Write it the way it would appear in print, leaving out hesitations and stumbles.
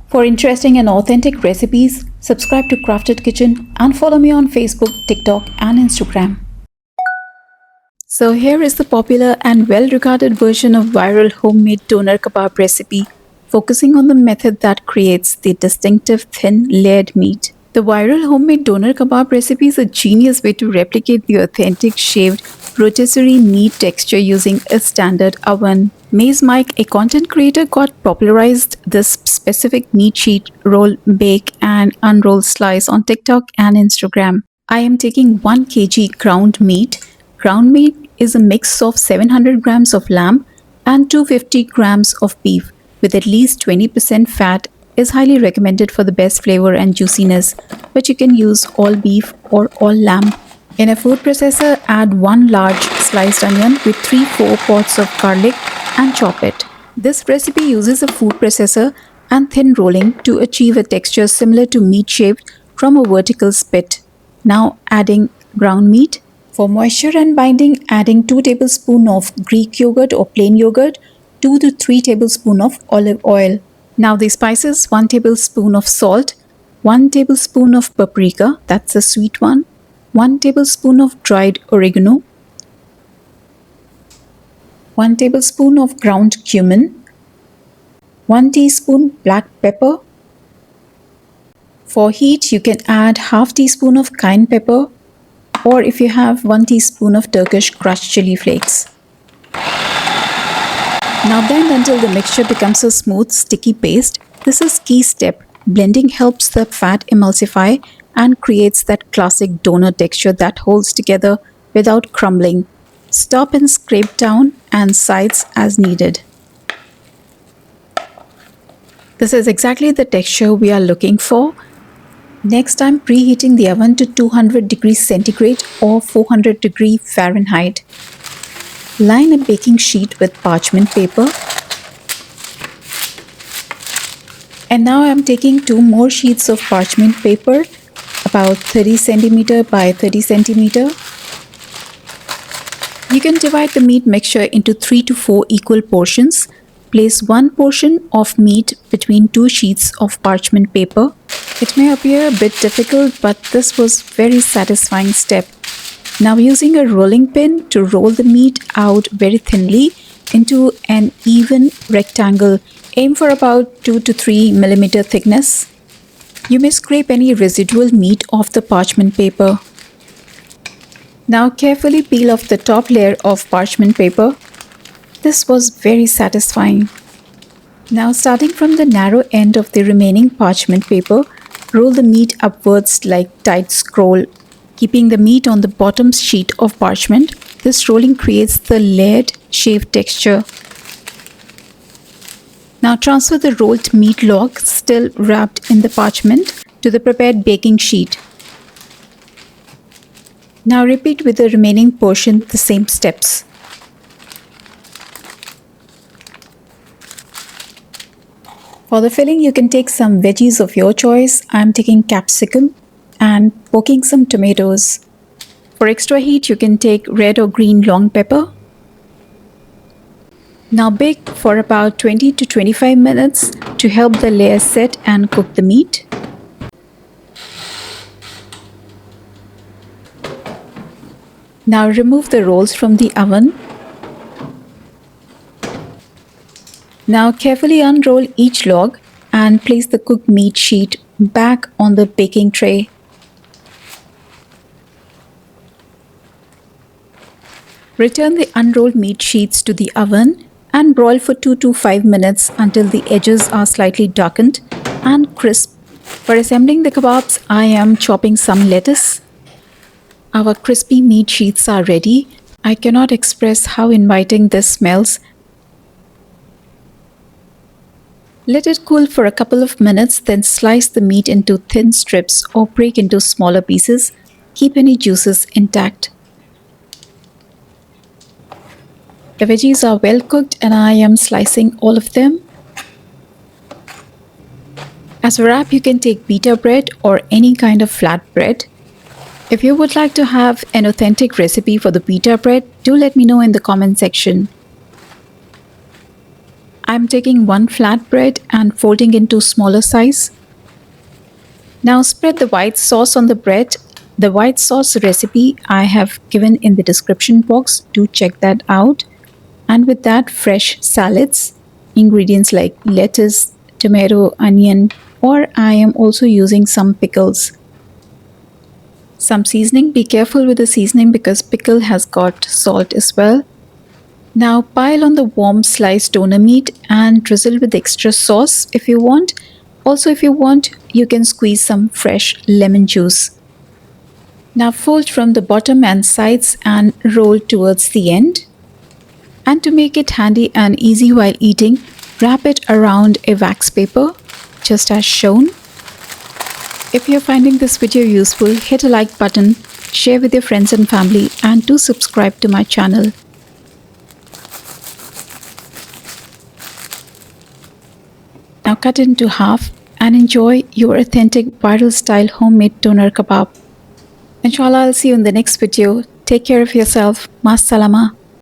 For interesting and authentic recipes, subscribe to Crafted Kitchen and follow me on Facebook, TikTok, and Instagram. So here is the popular and well-regarded version of viral homemade doner kebab recipe, focusing on the method that creates the distinctive thin layered meat. The viral homemade doner kebab recipe is a genius way to replicate the authentic shaved rotisserie meat texture using a standard oven. Maze Mike, a content creator, got popularized this specific meat sheet, roll, bake, and unroll slice on TikTok and Instagram. I am taking 1 kg ground meat. Ground meat is a mix of 700 grams of lamb and 250 grams of beef with at least 20% fat. Is highly recommended for the best flavor and juiciness, but you can use all beef or all lamb. In a food processor, add 1 large sliced onion with 3-4 pods of garlic and chop it. This recipe uses a food processor and thin rolling to achieve a texture similar to meat shaved from a vertical spit. Now adding ground meat. For moisture and binding, adding 2 tablespoons of Greek yogurt or plain yogurt, 2 to 3 tablespoons of olive oil. Now the spices, 1 tablespoon of salt, 1 tablespoon of paprika, that's a sweet one, 1 tablespoon of dried oregano, 1 tablespoon of ground cumin, 1 teaspoon black pepper. For heat, you can add half teaspoon of cayenne pepper, or if you have 1 teaspoon of Turkish crushed chili flakes. Now blend until the mixture becomes a smooth, sticky paste. This is key step. Blending helps the fat emulsify and creates that classic doner texture that holds together without crumbling. Stop and scrape down and sides as needed. This is exactly the texture we are looking for. Next, I'm preheating the oven to 200 degrees centigrade or 400 degrees Fahrenheit. Line a baking sheet with parchment paper. And now I'm taking 2 more sheets of parchment paper, about 30 centimeter by 30 centimeter. You can divide the meat mixture into 3 to 4 equal portions. Place 1 portion of meat between 2 sheets of parchment paper. It may appear a bit difficult, but this was very satisfying step. Now using a rolling pin to roll the meat out very thinly into an even rectangle. Aim for about 2 to 3 millimeter thickness. You may scrape any residual meat off the parchment paper. Now carefully peel off the top layer of parchment paper. This was very satisfying. Now starting from the narrow end of the remaining parchment paper, roll the meat upwards like tight scroll. Keeping the meat on the bottom sheet of parchment, this rolling creates the layered, shaved texture. Now transfer the rolled meat log, still wrapped in the parchment, to the prepared baking sheet. Now repeat with the remaining portion the same steps. For the filling, you can take some veggies of your choice. I'm taking capsicum and poking some tomatoes. For extra heat, you can take red or green long pepper. Now bake for about 20 to 25 minutes to help the layer set and cook the meat. Now remove the rolls from the oven. Now carefully unroll each log and place the cooked meat sheet back on the baking tray. Return the unrolled meat sheets to the oven and broil for 2 to 5 minutes until the edges are slightly darkened and crisp. For assembling the kebabs, I am chopping some lettuce. Our crispy meat sheets are ready. I cannot express how inviting this smells. Let it cool for a couple of minutes, then slice the meat into thin strips or break into smaller pieces. Keep any juices intact. The veggies are well cooked and I am slicing all of them. As a wrap, you can take pita bread or any kind of flat bread. If you would like to have an authentic recipe for the pita bread, do let me know in the comment section. I'm taking one flatbread and folding into smaller size. Now spread the white sauce on the bread. The white sauce recipe I have given in the description box. Do check that out. And with that, fresh salads, ingredients like lettuce, tomato, onion, or I am also using some pickles. Some seasoning. Be careful with the seasoning because pickle has got salt as well. Now pile on the warm sliced doner meat and drizzle with extra sauce if you want. Also, if you want, you can squeeze some fresh lemon juice. Now fold from the bottom and sides and roll towards the end. And to make it handy and easy while eating, wrap it around a wax paper, just as shown. If you're finding this video useful, hit a like button, share with your friends and family, and do subscribe to my channel. Now cut it into half and enjoy your authentic viral style homemade doner kebab. Inshallah, I'll see you in the next video. Take care of yourself. Ma salama.